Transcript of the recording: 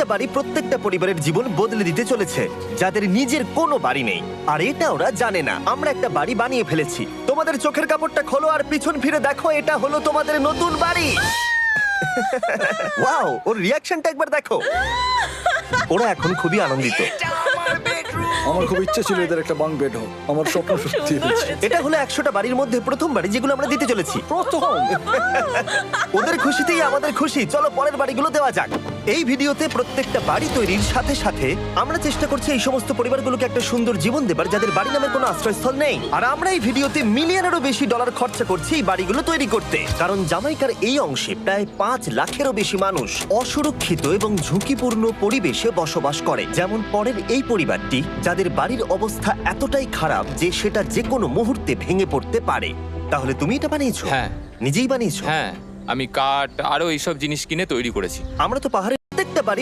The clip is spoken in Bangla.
একটা বাড়ি প্রত্যেকটা পরিবারের জীবন বদলে দিতে চলেছে, যাদের নিজের কোনো বাড়ি নেই। আর এটা ওরা জানে না। আমরা একটা বাড়ি বানিয়ে ফেলেছি। তোমাদের চোখের কাপড়টা খোলো আর পিছন ফিরে দেখো, এটা হলো তোমাদের নতুন বাড়ি। ওয়াও, ওর রিয়াকশনটা একবার দেখো। ওরা এখন খুবই আনন্দিত। আমার খুব ইচ্ছে ছিল এদের একটা বাং বেড হোক। আমার স্বপ্ন সত্যি হয়েছে। এটা হলো 100টা বাড়ির মধ্যে প্রথম বাড়ি যেগুলো আমরা দিতে চলেছি। প্রথম ওদের খুশিতেই আমাদের খুশি। চলো পরের বাড়িগুলো দেওয়া যাক। এই ভিডিওতে প্রত্যেকটা বাড়ি তৈরির সাথে সাথে আমরা চেষ্টা করছি এই সমস্ত পরিবারগুলোকে একটা সুন্দর জীবন দেবার যাদের বাড়ি নামের কোনো আশ্রয়স্থল নেই। আর আমরা এই ভিডিওতে মিলিয়নেরও বেশি ডলার খরচা করছি এই বাড়িগুলো তৈরি করতে, কারণ জামাইকার এই অংশে প্রায় 5 লাখেরও বেশি মানুষ অসুরক্ষিত এবং ঝুঁকিপূর্ণ পরিবেশে বসবাস করে। যেমন পরের এই পরিবারটি, যাদের বাড়ির অবস্থা এতটাই খারাপ যে সেটা যে কোনো মুহূর্তে ভেঙে পড়তে পারে। তাহলে তুমি এটা বানিয়েছো? হ্যাঁ। নিজেই বানিয়েছো? হ্যাঁ, আমি কাঠ আরো এইসব জিনিস কিনে তৈরি করেছি। আমরা তো পাহাড়ে